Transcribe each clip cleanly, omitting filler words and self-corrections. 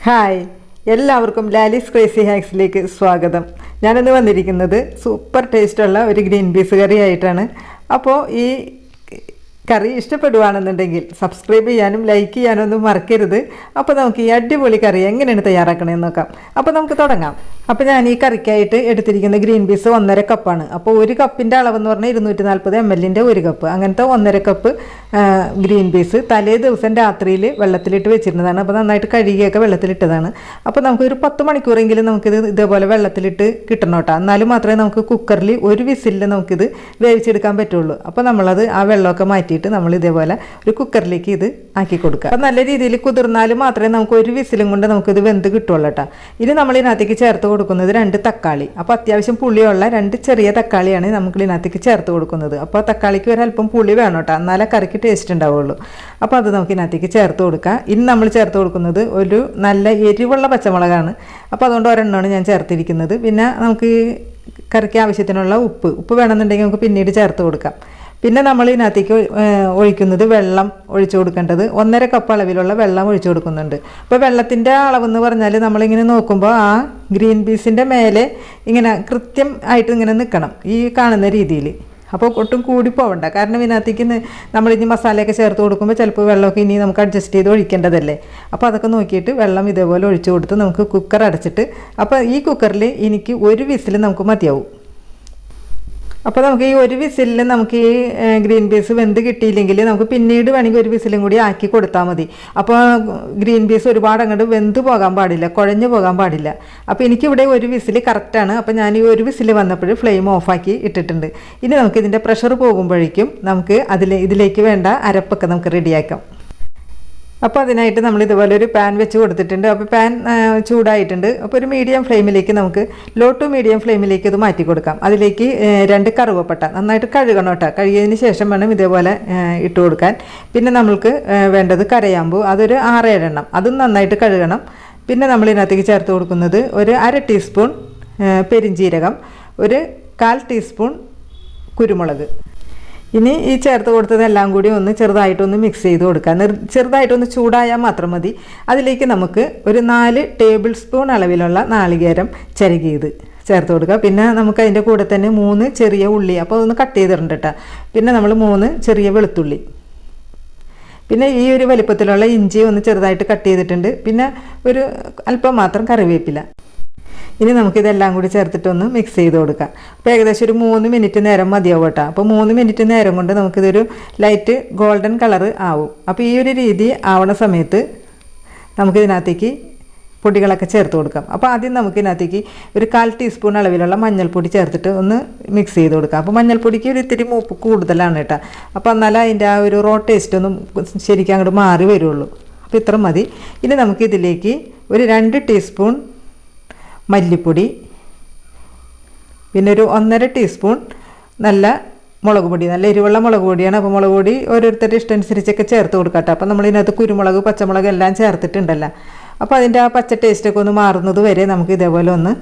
Hi, എല്ലാവർക്കും Lalees crazy ഹാക്സിലേക്ക് സ്വാഗതം. ഞാനിന്ന് വന്നിരിക്കുന്നത് സൂപ്പർ ടേസ്റ്റുള്ള ഒരു ഗ്രീൻ പീസ് കറി ആയിട്ടാണ്. അപ്പോൾ ഈ കറി ഇഷ്ടപ്പെടുകയാണെന്നുണ്ടെങ്കിൽ സബ്സ്ക്രൈബ് ചെയ്യാനും ലൈക്ക് ചെയ്യാനും ഒന്നും മറക്കരുത്. അപ്പോൾ നമുക്ക് ഈ അടിപൊളി കറി എങ്ങനെയാണ് തയ്യാറാക്കണമെന്ന് നോക്കാം. അപ്പോൾ നമുക്ക് തുടങ്ങാം. അപ്പോൾ ഞാൻ ഈ കറിക്കായിട്ട് എടുത്തിരിക്കുന്ന ഗ്രീൻ പീസ് 1.5 കപ്പാണ്. അപ്പോൾ ഒരു കപ്പിൻ്റെ അളവെന്ന് പറഞ്ഞാൽ 240 ml ഒരു കപ്പ്. അങ്ങനത്തെ 1.5 കപ്പ് ഗ്രീൻ പീസ് തലേ ദിവസം രാത്രിയിൽ വെള്ളത്തിലിട്ട് വെച്ചിരുന്നതാണ്. അപ്പോൾ നന്നായിട്ട് കഴുകിയൊക്കെ വെള്ളത്തിലിട്ടതാണ്. അപ്പോൾ നമുക്കൊരു 10 മണിക്കൂറെങ്കിലും നമുക്കിത് ഇതേപോലെ വെള്ളത്തിലിട്ട് കിട്ടണം കേട്ടോ. എന്നാലും മാത്രമേ നമുക്ക് കുക്കറിൽ ഒരു വിസിലിൽ നമുക്കിത് വേവിച്ചെടുക്കാൻ പറ്റുള്ളൂ. അപ്പോൾ നമ്മളത് ആ വെള്ളമൊക്കെ മാറ്റിയിട്ട് നമ്മൾ ഇതേപോലെ ഒരു കുക്കറിലേക്ക് ഇത് ആക്കി കൊടുക്കുക. അപ്പോൾ നല്ല രീതിയിൽ കുതിർന്നാൽ മാത്രമേ നമുക്ക് ഒരു വിസിലും കൊണ്ട് നമുക്കിത് വെന്ത് കിട്ടുള്ളൂ കേട്ടോ. ഇനി നമ്മൾ ഇതിനകത്തേക്ക് ചേർത്ത് കൊടുക്കുന്നത് 2 തക്കാളി. അപ്പോൾ അത്യാവശ്യം പുളിയുള്ള 2 ചെറിയ തക്കാളിയാണ് നമുക്ക് ഇതിനകത്തേക്ക് ചേർത്ത് കൊടുക്കുന്നത്. അപ്പോൾ തക്കാളിക്ക് ഒരല്പം പുളി വേണം കേട്ടോ, എന്നാലേ കറിക്ക് ടേസ്റ്റ് ഉണ്ടാവുള്ളൂ. അപ്പോൾ അത് നമുക്ക് ഇതിനകത്തേക്ക് ചേർത്ത് കൊടുക്കാം. ഇനി നമ്മൾ ചേർത്ത് കൊടുക്കുന്നത് ഒരു നല്ല എരിവുള്ള പച്ചമുളകാണ്. അപ്പോൾ അതുകൊണ്ട് ഒരെണ്ണമാണ് ഞാൻ ചേർത്തിരിക്കുന്നത്. പിന്നെ നമുക്ക് കറിക്ക് ആവശ്യത്തിനുള്ള ഉപ്പ് വേണമെന്നുണ്ടെങ്കിൽ നമുക്ക് പിന്നീട് ചേർത്ത് കൊടുക്കാം. പിന്നെ നമ്മൾ ഇതിനകത്തേക്ക് ഒഴിക്കുന്നത് വെള്ളം ഒഴിച്ചു കൊടുക്കേണ്ടത് 1.5 കപ്പ് അളവിലുള്ള വെള്ളം ഒഴിച്ചു കൊടുക്കുന്നുണ്ട്. അപ്പോൾ വെള്ളത്തിൻ്റെ അളവെന്ന് പറഞ്ഞാൽ നമ്മളിങ്ങനെ നോക്കുമ്പോൾ ആ ഗ്രീൻ പീസിൻ്റെ മേലെ ഇങ്ങനെ കൃത്യം ആയിട്ട് ഇങ്ങനെ നിൽക്കണം, ഈ കാണുന്ന രീതിയിൽ. അപ്പോൾ ഒട്ടും കൂടി പോവണ്ട. കാരണം ഇതിനകത്തേക്ക് നമ്മളിനി മസാലയൊക്കെ ചേർത്ത് കൊടുക്കുമ്പോൾ ചിലപ്പോൾ വെള്ളമൊക്കെ ഇനി നമുക്ക് അഡ്ജസ്റ്റ് ചെയ്ത് ഒഴിക്കേണ്ടതല്ലേ. അപ്പോൾ അതൊക്കെ നോക്കിയിട്ട് വെള്ളം ഇതേപോലെ ഒഴിച്ചു കൊടുത്ത് നമുക്ക് കുക്കർ അടച്ചിട്ട്, അപ്പോൾ ഈ കുക്കറിൽ എനിക്ക് ഒരു വിസിൽ നമുക്ക് മതിയാവും. അപ്പോൾ നമുക്ക് ഈ ഒരു വിസിലിൽ നമുക്ക് ഈ ഗ്രീൻ പീസ് വെന്ത് കിട്ടിയില്ലെങ്കിൽ നമുക്ക് പിന്നീട് വേണമെങ്കിൽ ഒരു വിസിലും കൂടി ആക്കി കൊടുത്താൽ മതി. അപ്പോൾ ഗ്രീൻ പീസ് ഒരുപാട് അങ്ങോട്ട് വെന്ത് പോകാൻ പാടില്ല, കുഴഞ്ഞു പോകാൻ പാടില്ല. അപ്പോൾ എനിക്കിവിടെ ഒരു വിസിൽ കറക്റ്റാണ്. അപ്പോൾ ഞാൻ ഈ ഒരു വിസിൽ വന്നപ്പോൾ ഫ്ലെയിം ഓഫാക്കി ഇട്ടിട്ടുണ്ട്. ഇനി നമുക്ക് ഇതിൻ്റെ പ്രഷർ പോകുമ്പോഴേക്കും നമുക്ക് ഇതിലേക്ക് വേണ്ട അരപ്പൊക്കെ നമുക്ക് റെഡിയാക്കാം. അപ്പോൾ അതിനായിട്ട് നമ്മൾ ഇതുപോലെ ഒരു പാൻ വെച്ച് കൊടുത്തിട്ടുണ്ട്. അപ്പോൾ പാൻ ചൂടായിട്ടുണ്ട്. അപ്പോൾ ഒരു മീഡിയം ഫ്ലെയിമിലേക്ക് നമുക്ക് ലോ ടു മീഡിയം ഫ്ലെയിമിലേക്ക് ഇത് മാറ്റി കൊടുക്കാം. അതിലേക്ക് 2 കറുവപ്പട്ട നന്നായിട്ട് കഴുകണം കേട്ടോ. കഴുകിയതിന് ശേഷം വേണം ഇതേപോലെ ഇട്ട് കൊടുക്കാൻ. പിന്നെ നമ്മൾക്ക് വേണ്ടത് കരയാമ്പൂ, അതൊരു 6-7 എണ്ണം, അതും നന്നായിട്ട് കഴുകണം. പിന്നെ നമ്മൾ ഇതിനകത്തേക്ക് ചേർത്ത് കൊടുക്കുന്നത് ഒരു 1/2 ടീസ്പൂൺ പെരിഞ്ജീരകം, ഒരു 1/4 ടീസ്പൂൺ കുരുമുളക്. ഇനി ഈ ചേർത്ത് കൊടുത്തതെല്ലാം കൂടി ഒന്ന് ചെറുതായിട്ടൊന്ന് മിക്സ് ചെയ്ത് കൊടുക്കുക. ചെറുതായിട്ടൊന്ന് ചൂടായാൽ മാത്രം മതി. അതിലേക്ക് നമുക്ക് ഒരു 4 ടേബിൾ സ്പൂൺ അളവിലുള്ള നാളികേരം ചിരകിയത് ചേർത്ത് കൊടുക്കുക. പിന്നെ നമുക്ക് അതിൻ്റെ കൂടെ തന്നെ 3 ചെറിയ ഉള്ളി, അപ്പോൾ അതൊന്ന് കട്ട് ചെയ്തിട്ടുണ്ട് കേട്ടോ. പിന്നെ നമ്മൾ 3 ചെറിയ വെളുത്തുള്ളി, പിന്നെ ഈ ഒരു വലിപ്പത്തിലുള്ള ഇഞ്ചി ഒന്ന് ചെറുതായിട്ട് കട്ട് ചെയ്തിട്ടുണ്ട്. പിന്നെ ഒരു അല്പം മാത്രം കറിവേപ്പില. ഇനി നമുക്കിതെല്ലാം കൂടി ചേർത്തിട്ടൊന്ന് മിക്സ് ചെയ്ത് കൊടുക്കാം. അപ്പോൾ ഏകദേശം ഒരു 3 മിനിറ്റ് നേരം മതിയാവും കേട്ടോ. അപ്പോൾ 3 മിനിറ്റ് നേരം കൊണ്ട് നമുക്കിതൊരു ലൈറ്റ് ഗോൾഡൻ കളറ് ആവും. അപ്പോൾ ഈ ഒരു രീതി ആവണ സമയത്ത് നമുക്കിതിനകത്തേക്ക് പൊടികളൊക്കെ ചേർത്ത് കൊടുക്കാം. അപ്പോൾ ആദ്യം നമുക്കിതിനകത്തേക്ക് ഒരു 1/4 ടീസ്പൂൺ അളവിലുള്ള മഞ്ഞൾപ്പൊടി ചേർത്തിട്ട് ഒന്ന് മിക്സ് ചെയ്ത് കൊടുക്കാം. അപ്പോൾ മഞ്ഞൾപ്പൊടിക്ക് ഒരു ഇത്തിരി മൂപ്പ് കൂടുതലാണ് കേട്ടോ. അപ്പോൾ എന്നാലും അതിൻ്റെ ആ ഒരു റോ ടേസ്റ്റ് ഒന്നും ശരിക്കും അങ്ങോട്ട് മാറി വരുള്ളൂ. അപ്പോൾ ഇത്ര മതി. ഇനി നമുക്കിതിലേക്ക് ഒരു 2 ടീസ്പൂൺ മല്ലിപ്പൊടി, പിന്നെ ഒരു 1.5 ടീസ്പൂൺ നല്ല മുളക് പൊടി, നല്ല എരിവുള്ള മുളക് പൊടിയാണ്. അപ്പോൾ മുളക് പൊടി ഓരോരുത്തരുടെ ഇഷ്ടമനുസരിച്ചൊക്കെ ചേർത്ത് കൊടുക്കട്ടെ. അപ്പോൾ നമ്മളിതിനകത്ത് കുരുമുളക്, പച്ചമുളക് എല്ലാം ചേർത്തിട്ടുണ്ടല്ലോ. അപ്പോൾ അതിൻ്റെ ആ പച്ച ടേസ്റ്റൊക്കെ ഒന്ന് മാറുന്നത് വരെ നമുക്ക് ഇതേപോലെ ഒന്ന്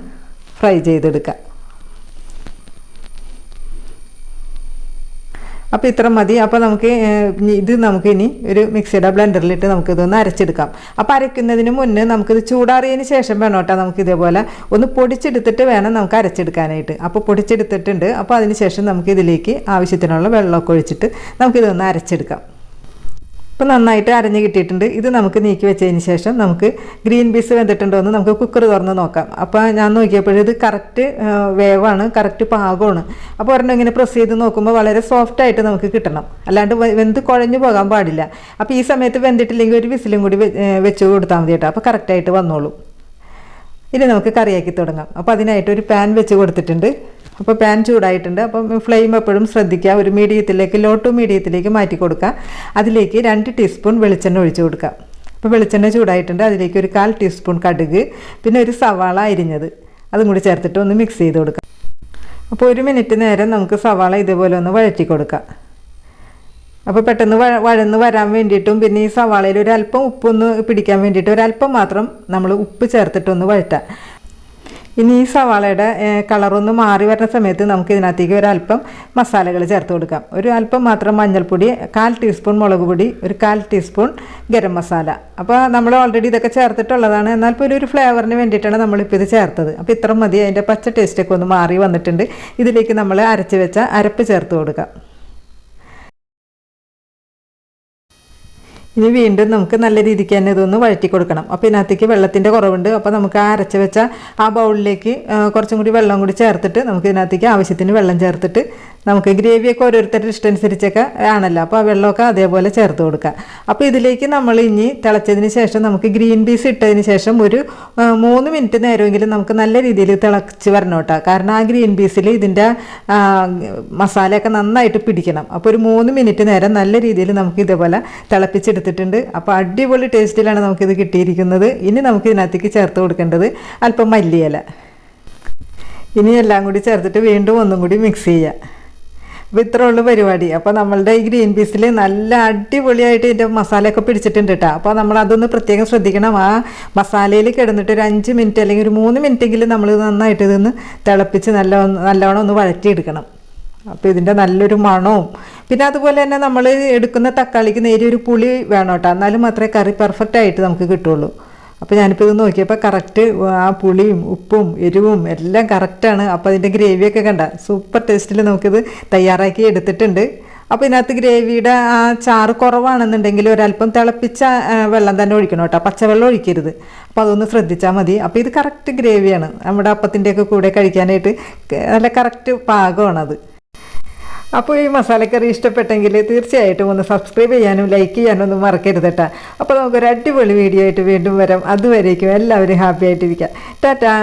ഫ്രൈ ചെയ്തെടുക്കാം. അപ്പോൾ ഇത്ര മതി. അപ്പോൾ നമുക്ക് ഇത് നമുക്കിനി ഒരു മിക്സിയുടെ ബ്ലെൻഡറിലിട്ട് നമുക്കിതൊന്ന് അരച്ചെടുക്കാം. അപ്പോൾ അരയ്ക്കുന്നതിന് മുന്നേ നമുക്കിത് ചൂടാറിയതിന് ശേഷം വേണം കേട്ടോ നമുക്ക് ഇതേപോലെ ഒന്ന് പൊടിച്ചെടുത്തിട്ട് വേണം നമുക്ക് അരച്ചെടുക്കാനായിട്ട്. അപ്പോൾ പൊടിച്ചെടുത്തിട്ടുണ്ട്. അപ്പോൾ അതിന് ശേഷം നമുക്ക് ഇതിലേക്ക് ആവശ്യത്തിനുള്ള വെള്ളമൊക്കെ ഒഴിച്ചിട്ട് നമുക്കിതൊന്ന് അരച്ചെടുക്കാം. ഇപ്പോൾ നന്നായിട്ട് അരഞ്ഞ് കിട്ടിയിട്ടുണ്ട്. ഇത് നമുക്ക് നീക്കി വെച്ചതിന് ശേഷം നമുക്ക് ഗ്രീൻ പീസ് വെന്തിട്ടുണ്ടോ എന്ന് നമുക്ക് കുക്കർ തുറന്ന് നോക്കാം. അപ്പോൾ ഞാൻ നോക്കിയപ്പോഴും ഇത് കറക്റ്റ് വേവാണ്, കറക്റ്റ് പാകമാണ്. അപ്പോൾ ഒരെണ്ണം ഇങ്ങനെ പ്രസ് ചെയ്ത് നോക്കുമ്പോൾ വളരെ സോഫ്റ്റായിട്ട് നമുക്ക് കിട്ടണം, അല്ലാണ്ട് വെന്ത് കുഴഞ്ഞു പോകാൻ പാടില്ല. അപ്പോൾ ഈ സമയത്ത് വെന്തിട്ടില്ലെങ്കിൽ ഒരു വിസിലും കൂടി വെച്ച് കൊടുത്താൽ മതി കേട്ടോ. അപ്പോൾ കറക്റ്റായിട്ട് വന്നോളും. ഇനി നമുക്ക് കറിയാക്കി തുടങ്ങാം. അപ്പോൾ അതിനായിട്ട് ഒരു പാൻ വെച്ച് കൊടുത്തിട്ടുണ്ട്. അപ്പോൾ പാൻ ചൂടായിട്ടുണ്ട്. അപ്പം ഫ്ലെയിം എപ്പോഴും ശ്രദ്ധിക്കുക, ഒരു മീഡിയത്തിലേക്ക് ലോ ടു മീഡിയത്തിലേക്ക് മാറ്റി കൊടുക്കുക. അതിലേക്ക് 2 ടീസ്പൂൺ വെളിച്ചെണ്ണ ഒഴിച്ച് കൊടുക്കുക. അപ്പോൾ വെളിച്ചെണ്ണ ചൂടായിട്ടുണ്ട്. അതിലേക്ക് ഒരു 1/4 ടീസ്പൂൺ കടുക്, പിന്നെ ഒരു സവാള അരിഞ്ഞത് അതും കൂടി ചേർത്തിട്ട് ഒന്ന് മിക്സ് ചെയ്ത് കൊടുക്കുക. അപ്പോൾ 1 മിനിറ്റ് നേരം നമുക്ക് സവാള ഇതേപോലെ ഒന്ന് വഴറ്റി കൊടുക്കുക. അപ്പോൾ പെട്ടെന്ന് വഴന്ന് വരാൻ വേണ്ടിയിട്ടും പിന്നെ ഈ സവാളയിൽ ഒരല്പം ഉപ്പൊന്ന് പിടിക്കാൻ വേണ്ടിയിട്ട് ഒരല്പം മാത്രം നമ്മൾ ഉപ്പ് ചേർത്തിട്ടൊന്ന് വഴറ്റാം. ഇനി ഈ സവാളയുടെ കളറൊന്ന് മാറി വരുന്ന സമയത്ത് നമുക്ക് ഇതിനകത്തേക്ക് ഒരല്പം മസാലകൾ ചേർത്ത് കൊടുക്കാം. ഒരു അല്പം മാത്രം മഞ്ഞൾപ്പൊടി, 1/4 ടീസ്പൂൺ മുളക് പൊടി, ഒരു 1/4 ടീസ്പൂൺ ഗരം മസാല. അപ്പോൾ നമ്മൾ ഓൾറെഡി ഇതൊക്കെ ചേർത്തിട്ടുള്ളതാണ്, എന്നാൽ പോലും ഒരു ഫ്ലേവറിന് വേണ്ടിയിട്ടാണ് നമ്മളിപ്പോൾ ഇത് ചേർത്തത്. അപ്പോൾ ഇത്ര മതി. അതിൻ്റെ പച്ച ടേസ്റ്റൊക്കെ ഒന്ന് മാറി വന്നിട്ടുണ്ട്. ഇതിലേക്ക് നമ്മൾ അരച്ച് വെച്ച അരപ്പ് ചേർത്ത് കൊടുക്കാം. ഇനി വീണ്ടും നമുക്ക് നല്ല രീതിക്ക് തന്നെ ഇതൊന്ന് വഴറ്റി കൊടുക്കണം. അപ്പോൾ ഇതിനകത്തേക്ക് വെള്ളത്തിൻ്റെ കുറവുണ്ട്. അപ്പോൾ നമുക്ക് ആ അരച്ച് വെച്ച ആ ബൗളിലേക്ക് കുറച്ചും കൂടി വെള്ളം കൂടി ചേർത്തിട്ട് നമുക്ക് ഇതിനകത്തേക്ക് ആവശ്യത്തിന് വെള്ളം ചേർത്തിട്ട് നമുക്ക് ഗ്രേവിയൊക്കെ ഓരോരുത്തരുടെ ഇഷ്ടമനുസരിച്ചൊക്കെ ആണല്ലോ, അപ്പോൾ ആ വെള്ളമൊക്കെ അതേപോലെ ചേർത്ത് കൊടുക്കുക. അപ്പോൾ ഇതിലേക്ക് നമ്മൾ ഇനി തിളച്ചതിന് ശേഷം നമുക്ക് ഗ്രീൻ പീസ് ഇട്ടതിന് ശേഷം ഒരു 3 മിനിറ്റ് നേരമെങ്കിലും നമുക്ക് നല്ല രീതിയിൽ തിളച്ച് വരണം കേട്ടോ. കാരണം ആ ഗ്രീൻ പീസിൽ ഇതിൻ്റെ മസാലയൊക്കെ നന്നായിട്ട് പിടിക്കണം. അപ്പോൾ ഒരു 3 മിനിറ്റ് നേരം നല്ല രീതിയിൽ നമുക്ക് ഇതേപോലെ തിളപ്പിച്ചെടുത്തിട്ടുണ്ട്. അപ്പോൾ അടിപൊളി ടേസ്റ്റിലാണ് നമുക്കിത് കിട്ടിയിരിക്കുന്നത്. ഇനി നമുക്ക് ഇതിനകത്തേക്ക് ചേർത്ത് കൊടുക്കേണ്ടത് അല്പം മല്ലിയില. ഇനി എല്ലാം കൂടി ചേർത്തിട്ട് വീണ്ടും ഒന്നും കൂടി മിക്സ് ചെയ്യുക. അപ്പോൾ ഇത്രേ ഉള്ളൂ പരിപാടി. അപ്പോൾ നമ്മളുടെ ഈ ഗ്രീൻ പീസിൽ നല്ല അടിപൊളിയായിട്ട് ഇതിൻ്റെ മസാലയൊക്കെ പിടിച്ചിട്ടുണ്ട് കേട്ടോ. അപ്പോൾ നമ്മളതൊന്ന് പ്രത്യേകം ശ്രദ്ധിക്കണം. ആ മസാലയിൽ കിടന്നിട്ട് ഒരു 5 മിനിറ്റ് അല്ലെങ്കിൽ ഒരു 3 മിനിറ്റെങ്കിലും നമ്മൾ നന്നായിട്ട് ഇതൊന്ന് തിളപ്പിച്ച് നല്ലവണ്ണം ഒന്ന് വഴറ്റിയെടുക്കണം. അപ്പോൾ ഇതിൻ്റെ നല്ലൊരു മണവും പിന്നെ അതുപോലെ തന്നെ നമ്മൾ എടുക്കുന്ന തക്കാളിക്ക് നേരിയൊരു പുളി വേണം കേട്ടോ, എന്നാലും മാത്രമേ കറി പെർഫെക്റ്റ് ആയിട്ട് നമുക്ക് കിട്ടുള്ളൂ. അപ്പോൾ ഞാനിപ്പോൾ ഇത് നോക്കിയപ്പോൾ കറക്റ്റ് ആ പുളിയും ഉപ്പും എരിവും എല്ലാം കറക്റ്റാണ്. അപ്പോൾ അതിൻ്റെ ഗ്രേവിയൊക്കെ കണ്ട സൂപ്പർ ടേസ്റ്റിൽ നമുക്കിത് തയ്യാറാക്കി എടുത്തിട്ടുണ്ട്. അപ്പോൾ ഇതിനകത്ത് ഗ്രേവിയുടെ ആ ചാറ് കുറവാണെന്നുണ്ടെങ്കിൽ ഒരല്പം തിളപ്പിച്ച വെള്ളം തന്നെ ഒഴിക്കണം കേട്ടോ, പച്ചവെള്ളം ഒഴിക്കരുത്. അപ്പോൾ അതൊന്ന് ശ്രദ്ധിച്ചാൽ മതി. അപ്പോൾ ഇത് കറക്റ്റ് ഗ്രേവിയാണ്, നമ്മുടെ അപ്പത്തിൻ്റെയൊക്കെ കൂടെ കഴിക്കാനായിട്ട് നല്ല കറക്റ്റ് പാകമാണത്. അപ്പോൾ ഈ മസാലക്കറി ഇഷ്ടപ്പെട്ടെങ്കിൽ തീർച്ചയായിട്ടും ഒന്ന് സബ്സ്ക്രൈബ് ചെയ്യാനും ലൈക്ക് ചെയ്യാനും ഒന്നും മറക്കരുത് കേട്ടോ. അപ്പോൾ നമുക്കൊരു അടിപൊളി വീഡിയോ ആയിട്ട് വീണ്ടും വരാം. അതുവരേക്കും എല്ലാവരും ഹാപ്പി ആയിട്ടിരിക്കാം. ടാറ്റാ.